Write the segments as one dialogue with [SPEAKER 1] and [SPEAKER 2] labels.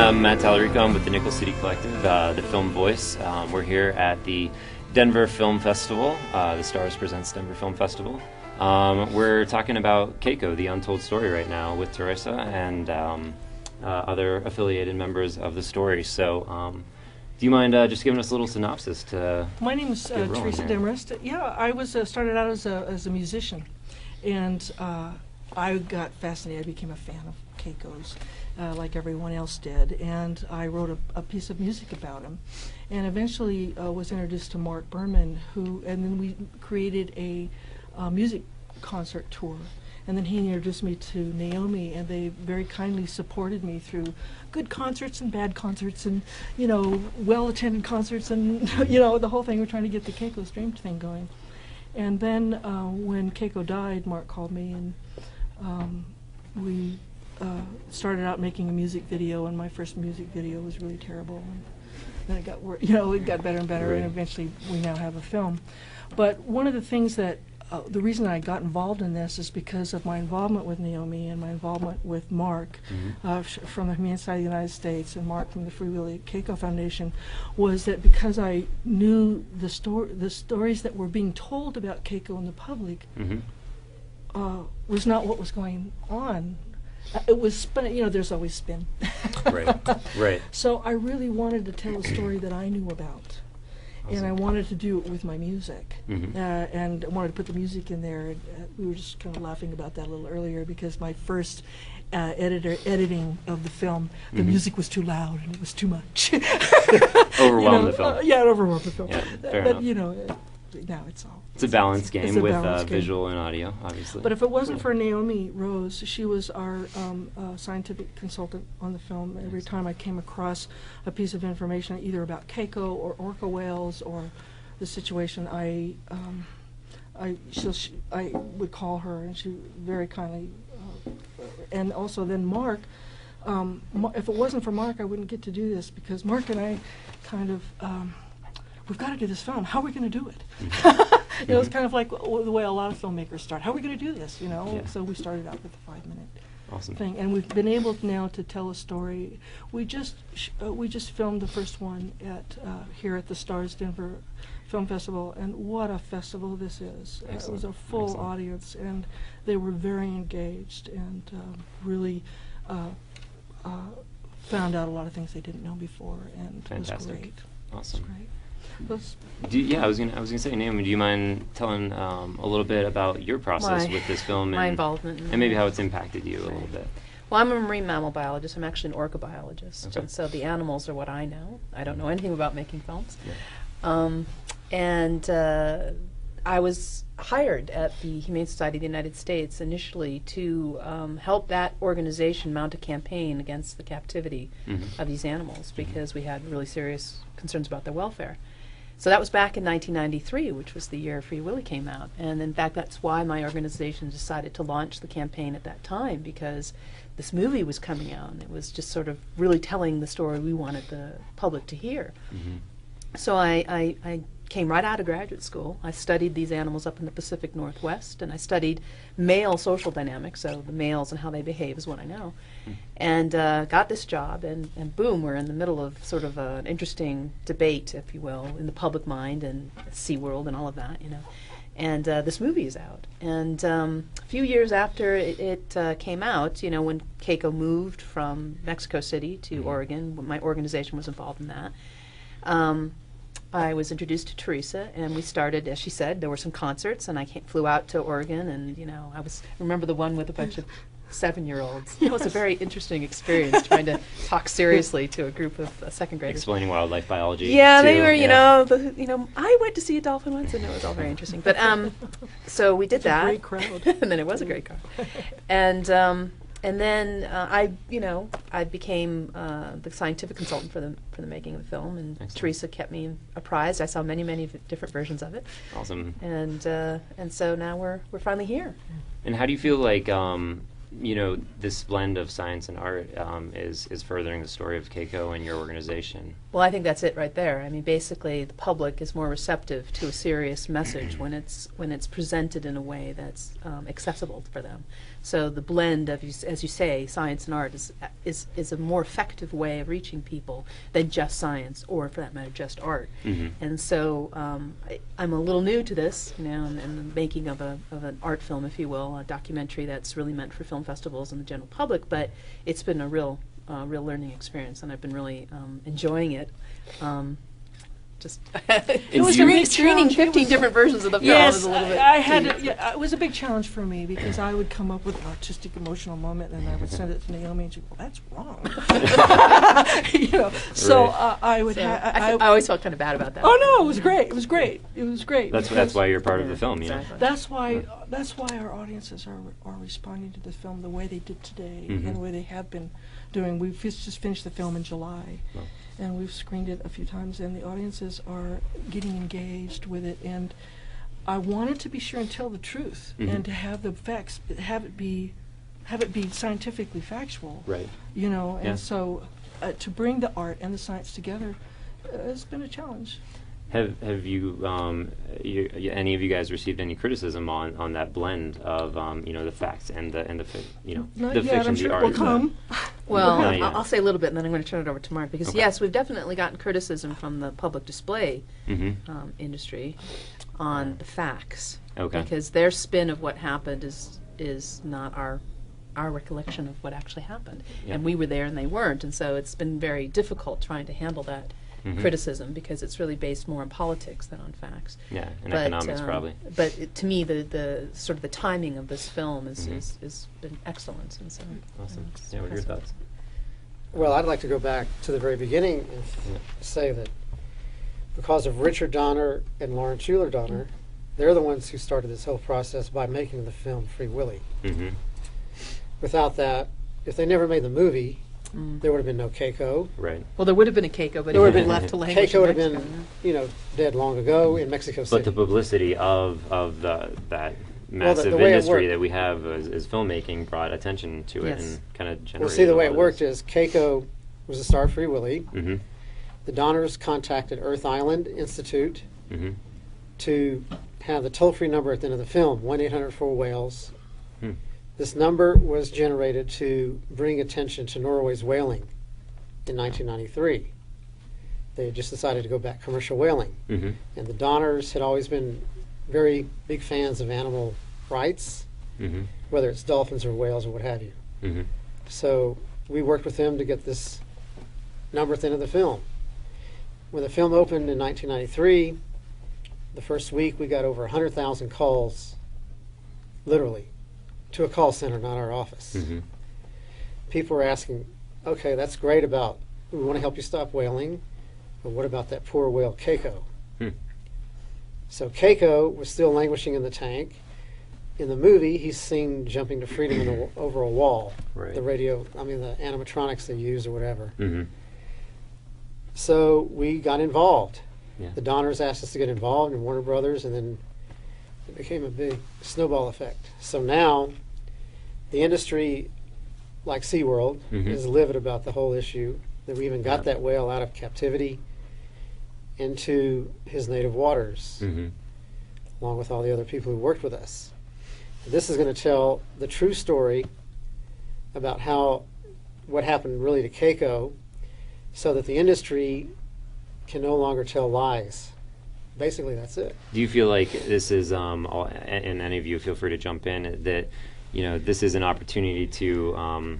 [SPEAKER 1] I'm Matt Talarico. I'm with the Nickel City Collective, the Film Voice. We're here at the Denver Film Festival, the Stars Presents Denver Film Festival. We're talking about Keiko, The Untold Story right now with Theresa and other affiliated members of the story. So do you mind just giving us a little synopsis to
[SPEAKER 2] My name is Theresa Demarest. Yeah, I was started out as a musician, and I got fascinated. I became a fan of Keiko's, like everyone else did, and I wrote a piece of music about him, and eventually was introduced to Mark Berman, and then we created a music concert tour. And then he introduced me to Naomi, and they very kindly supported me through good concerts and bad concerts and, well-attended concerts and, the whole thing. We're trying to get the Keiko's Dream thing going. And then when Keiko died, Mark called me, and we started out making a music video, and my first music video was really terrible. And then it got it got better and better,
[SPEAKER 1] Right.
[SPEAKER 2] and eventually we now have a film. But one of the things that the reason I got involved in this is because of my involvement with Naomi and my involvement with Mark from the Humane Society of the United States and Mark from the Free Willy-Keiko Foundation, was that because I knew the stories that were being told about Keiko in the public was not what was going on. It was spin. There's always spin.
[SPEAKER 1] Right.
[SPEAKER 2] So I really wanted to tell a story that I knew about. And I wanted to do it with my music, and I wanted to put the music in there. And, we were just kind of laughing about that a little earlier because my first editing of the film, the music was too loud and it was too much.
[SPEAKER 1] Overwhelmed the film.
[SPEAKER 2] Yeah, it overwhelmed the film.
[SPEAKER 1] Yeah, fair
[SPEAKER 2] but
[SPEAKER 1] enough.
[SPEAKER 2] Now it's all.
[SPEAKER 1] It's a balance game with
[SPEAKER 2] balance game.
[SPEAKER 1] visual and audio, obviously.
[SPEAKER 2] But if it wasn't for Naomi Rose, she was our scientific consultant on the film. Every time I came across a piece of information, either about Keiko or orca whales or the situation, I would call her, and she very kindly. And also then Mark. If it wasn't for Mark, I wouldn't get to do this because Mark and I kind of. We've got to do this film. How are we going to do it? It's kind of like the way a lot of filmmakers start. How are we going to do this? Yeah. So we started out with the 5-minute thing, and we've been able now to tell a story. We just filmed the first one here at the Stars Denver Film Festival, and what a festival this is! It was a full audience, and they were very engaged and really found out a lot of things they didn't know before, and it was great.
[SPEAKER 1] Awesome.
[SPEAKER 2] It was great.
[SPEAKER 1] I was gonna say, Naomi, do you mind telling a little bit about your process with this film
[SPEAKER 3] my involvement,
[SPEAKER 1] and maybe how it's impacted you a little bit?
[SPEAKER 3] Well, I'm a marine mammal biologist. I'm actually an orca biologist, and so the animals are what I know. I don't know anything about making films, and I was hired at the Humane Society of the United States initially to help that organization mount a campaign against the captivity of these animals because we had really serious concerns about their welfare. So that was back in 1993, which was the year Free Willy came out. And in fact, that's why my organization decided to launch the campaign at that time, because this movie was coming out, and it was just sort of really telling the story we wanted the public to hear. So I came right out of graduate school. I studied these animals up in the Pacific Northwest, and I studied male social dynamics, so the males and how they behave is what I know. And got this job, and boom, we're in the middle of sort of an interesting debate, if you will, in the public mind and SeaWorld and all of that, And this movie is out. And a few years after it came out, when Keiko moved from Mexico City to Oregon, my organization was involved in that. I was introduced to Theresa, and we started, as she said, there were some concerts, and I flew out to Oregon, and remember the one with a bunch of 7-year-olds. It was a very interesting experience trying to talk seriously to a group of second graders.
[SPEAKER 1] Explaining wildlife biology.
[SPEAKER 3] Yeah, they were, I went to see a dolphin once, and it was all very interesting. But so we did that.
[SPEAKER 2] A great crowd.
[SPEAKER 3] And then it was a great crowd. And then I became the scientific consultant for the making of the film, and
[SPEAKER 1] Excellent.
[SPEAKER 3] Theresa kept me apprised. I saw many different versions of it.
[SPEAKER 1] Awesome.
[SPEAKER 3] And so now we're finally here.
[SPEAKER 1] And how do you feel like this blend of science and art is furthering the story of Keiko and your organization?
[SPEAKER 3] Well, I think that's it right there. I mean, basically, the public is more receptive to a serious message when it's presented in a way that's accessible for them. So the blend of, as you say, science and art is a more effective way of reaching people than just science, or for that matter, just art. And so I'm a little new to this, you know, and the making of an art film, if you will, a documentary that's really meant for film festivals and the general public. But it's been a real learning experience, and I've been really enjoying it. Just screening 15 different versions of the film
[SPEAKER 2] yes,
[SPEAKER 3] is a little bit.
[SPEAKER 2] I had it was a big challenge for me because I would come up with an artistic, emotional moment, and I would send it to Naomi, and she'd go, "Well, that's wrong." You know, so I would.
[SPEAKER 3] I always felt kind of bad about that.
[SPEAKER 2] Oh no, it was great. It was great. It was great.
[SPEAKER 1] That's why you're part of the film, you know.
[SPEAKER 3] Exactly.
[SPEAKER 2] That's why our audiences are responding to the film the way they did today, and the way they have been doing. We've just finished the film in July.
[SPEAKER 1] Wow.
[SPEAKER 2] And we've screened it a few times, and the audiences are getting engaged with it. And I wanted to be sure and tell the truth, and to have the facts, have it be scientifically factual.
[SPEAKER 1] Right.
[SPEAKER 2] You know,
[SPEAKER 1] Yeah.
[SPEAKER 2] and so to bring the art and the science together has been a challenge.
[SPEAKER 1] Have you, any of you guys received any criticism on that blend of you know, the facts and the you know,
[SPEAKER 2] Not
[SPEAKER 1] the
[SPEAKER 2] yet,
[SPEAKER 1] fiction,
[SPEAKER 2] I'm
[SPEAKER 1] the
[SPEAKER 2] sure
[SPEAKER 1] art?
[SPEAKER 2] it will come.
[SPEAKER 3] Well,
[SPEAKER 1] Not yet.
[SPEAKER 3] I'll say a little bit, and then I'm going to turn it over to Mark, because
[SPEAKER 1] Okay.
[SPEAKER 3] yes, we've definitely gotten criticism from the public display industry on the facts.
[SPEAKER 1] Okay.
[SPEAKER 3] Because their spin of what happened is not our recollection of what actually happened,
[SPEAKER 1] Yeah.
[SPEAKER 3] and we were there and they weren't, and so it's been very difficult trying to handle that criticism, because it's really based more on politics than on facts.
[SPEAKER 1] Yeah, and economics probably.
[SPEAKER 3] But to me, the sort of the timing of this film is been excellent, and so
[SPEAKER 1] Awesome.
[SPEAKER 3] it's
[SPEAKER 1] Yeah, what are your
[SPEAKER 3] impressive.
[SPEAKER 1] thoughts?
[SPEAKER 4] Well, I'd like to go back to the very beginning and say that because of Richard Donner and Lawrence Schuler Donner, they're the ones who started this whole process by making the film Free Willy. Without that, if they never made the movie, there would have been no Keiko.
[SPEAKER 1] Right.
[SPEAKER 3] Well, there would have been a Keiko, but
[SPEAKER 4] There
[SPEAKER 3] it
[SPEAKER 4] would
[SPEAKER 3] would
[SPEAKER 4] have
[SPEAKER 3] have
[SPEAKER 4] been
[SPEAKER 3] left to languish
[SPEAKER 4] Keiko
[SPEAKER 3] in
[SPEAKER 4] would have
[SPEAKER 3] Mexico,
[SPEAKER 4] been, you know, dead long ago in Mexico City.
[SPEAKER 1] But the publicity of that massive
[SPEAKER 4] the way it
[SPEAKER 1] industry
[SPEAKER 4] worked-
[SPEAKER 1] that we have as filmmaking brought attention to it
[SPEAKER 3] Yes.
[SPEAKER 1] and kind of generated.
[SPEAKER 4] Well, see, the way
[SPEAKER 1] a
[SPEAKER 4] it
[SPEAKER 1] lot
[SPEAKER 4] worked
[SPEAKER 1] of
[SPEAKER 4] is Keiko was the star of Free Willy.
[SPEAKER 1] this.
[SPEAKER 4] The Donners contacted Earth Island Institute
[SPEAKER 1] Mhm.
[SPEAKER 4] to have the toll-free number at the end of the film, 1-800-4-WHALES.
[SPEAKER 1] Hmm.
[SPEAKER 4] This number was generated to bring attention to Norway's whaling in 1993. They had just decided to go back commercial whaling.
[SPEAKER 1] Mhm.
[SPEAKER 4] And the Donners had always been very big fans of animal rights,
[SPEAKER 1] Mhm.
[SPEAKER 4] whether it's dolphins or whales or what have you.
[SPEAKER 1] Mhm.
[SPEAKER 4] So we worked with them to get this number at the end of the film. When the film opened in 1993, the first week we got over 100,000 calls, literally, to a call center, not our office.
[SPEAKER 1] Mhm.
[SPEAKER 4] People were asking, okay, that's great about, we want to help you stop whaling, but what about that poor whale Keiko?
[SPEAKER 1] Hmm.
[SPEAKER 4] So Keiko was still languishing in the tank. In the movie, he's seen jumping to freedom over a wall.
[SPEAKER 1] Right.
[SPEAKER 4] The animatronics they use or whatever.
[SPEAKER 1] Mhm.
[SPEAKER 4] So we got involved.
[SPEAKER 1] Yeah.
[SPEAKER 4] The Donners asked us to get involved, and Warner Brothers, and then it became a big snowball effect. So now, the industry, like SeaWorld, is livid about the whole issue, that we even got that whale out of captivity into his native waters,
[SPEAKER 1] Mhm.
[SPEAKER 4] along with all the other people who worked with us. This is going to tell the true story about what happened really to Keiko, so that the industry can no longer tell lies. Basically, that's it.
[SPEAKER 1] Do you feel like this is, and any of you feel free to jump in, that this is an opportunity to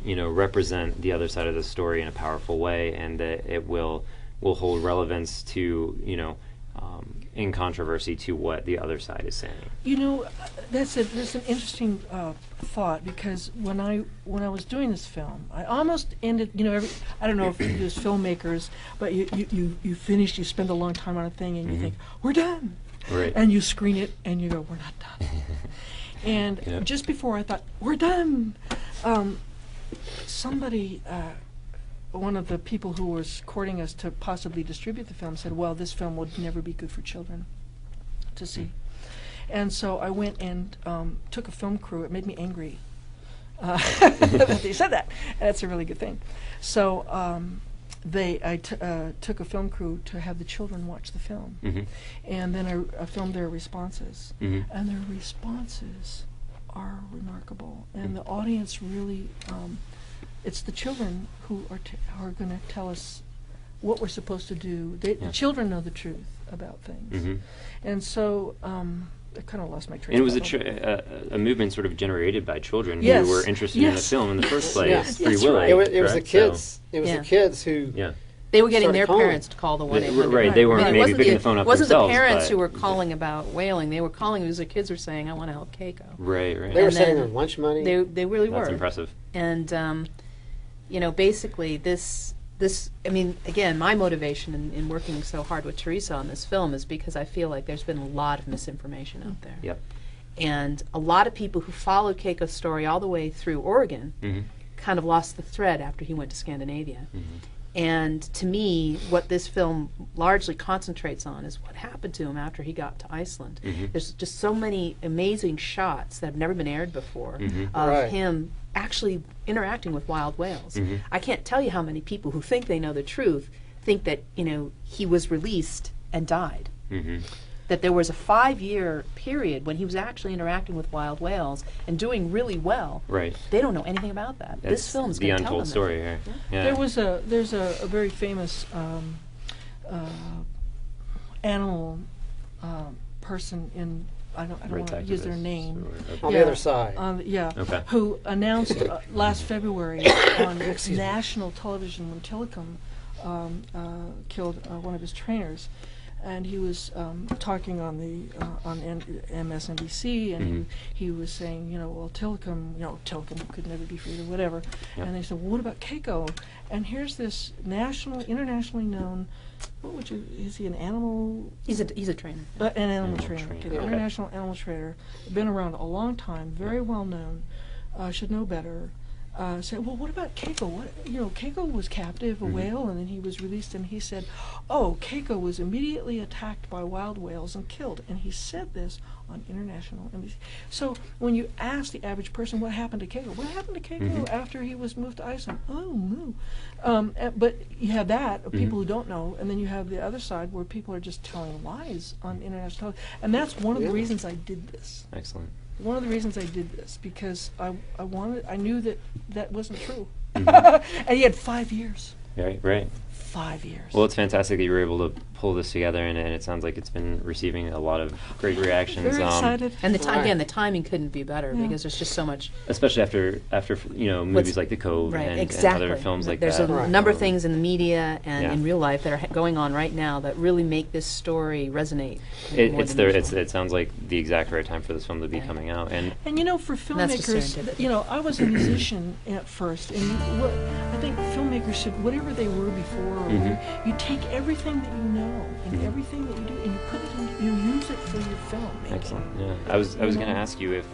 [SPEAKER 1] represent the other side of the story in a powerful way, and that it will hold relevance to in controversy to what the other side is saying?
[SPEAKER 2] That's an interesting thought, because when I was doing this film, I almost ended. I don't know if you as filmmakers, but you finish, you spend a long time on a thing, and you think we're done,
[SPEAKER 1] Right.
[SPEAKER 2] and you screen it, and you go, we're not done. And
[SPEAKER 1] Yeah.
[SPEAKER 2] just before I thought we're done, somebody. One of the people who was courting us to possibly distribute the film said, well, this film would never be good for children to see. And so I went and took a film crew. It made me angry that they said that. And that's a really good thing. So took a film crew to have the children watch the film, and then I filmed their responses, and their responses are remarkable, and the audience really, it's the children who are going to tell us what we're supposed to do. The children know the truth about things, and so I kind of lost my train.
[SPEAKER 1] And it was a movement sort of generated by children who were interested in the film in the first place. Free Willy.
[SPEAKER 4] It was the kids. So. It was the kids who.
[SPEAKER 1] Yeah.
[SPEAKER 3] They were getting their parents to call the 1-800.
[SPEAKER 1] Right, they weren't maybe picking the phone up themselves.
[SPEAKER 3] It wasn't the parents who were calling about whaling. They were calling because the kids were saying, I want to help Keiko.
[SPEAKER 1] Right.
[SPEAKER 4] They were sending them lunch money.
[SPEAKER 3] They really were.
[SPEAKER 1] That's impressive.
[SPEAKER 3] And, basically this, I mean, again, my motivation in working so hard with Theresa on this film is because I feel like there's been a lot of misinformation out there.
[SPEAKER 1] Yep.
[SPEAKER 3] And a lot of people who followed Keiko's story all the way through Oregon kind of lost the thread after he went to Scandinavia. And to me, what this film largely concentrates on is what happened to him after he got to Iceland. There's just so many amazing shots that have never been aired before of him actually interacting with wild whales. I can't tell you how many people who think they know the truth think that, he was released and died. That there was a 5-year period when he was actually interacting with wild whales and doing really well.
[SPEAKER 1] Right.
[SPEAKER 3] They don't know anything about that.
[SPEAKER 1] That's
[SPEAKER 3] this film is
[SPEAKER 1] the
[SPEAKER 3] going to tell them
[SPEAKER 1] untold story here. Yeah.
[SPEAKER 2] There's a very famous animal person in I don't want to use their name.
[SPEAKER 4] On the other side.
[SPEAKER 1] Okay.
[SPEAKER 2] Who announced last February on national television when Telecom killed one of his trainers. And he was talking on MSNBC, and he was saying, well, Telecom could never be freed or whatever. Yep. And they said, well, what about Keiko? And here's this internationally known. Is he an animal?
[SPEAKER 3] He's a trainer.
[SPEAKER 2] An animal trainer. Okay, the international animal trainer, been around a long time, very well known, should know better. Said, well, what about Keiko? Keiko was captive, a whale, and then he was released, and he said, Keiko was immediately attacked by wild whales and killed. And he said this on international NBC. So when you ask the average person what happened to Keiko, after he was moved to Iceland? Oh, no. But you have that, of people who don't know, and then you have the other side where people are just telling lies on international television. And that's one of the reasons I did this.
[SPEAKER 1] Excellent.
[SPEAKER 2] One of the reasons I did this, because I knew that wasn't true. And he had 5 years.
[SPEAKER 1] Right.
[SPEAKER 2] 5 years.
[SPEAKER 1] Well, it's fantastic that you were able to pull this together, and it sounds like it's been receiving a lot of great reactions.
[SPEAKER 2] Very excited.
[SPEAKER 3] And the timing couldn't be better because there's just so much.
[SPEAKER 1] Especially after movies like The Cove and other films like
[SPEAKER 3] there's
[SPEAKER 1] that.
[SPEAKER 3] There's a number of things in the media and in real life that are going on right now that really make this story resonate.
[SPEAKER 1] It sounds like the exact right time for this film to be coming out. And
[SPEAKER 2] for filmmakers, I was a musician at first, and I think filmmakers should, whatever they were before, you take everything that you know and everything that you do, and you put it in, you use it for your film making.
[SPEAKER 1] Excellent. Yeah, I was going to ask you if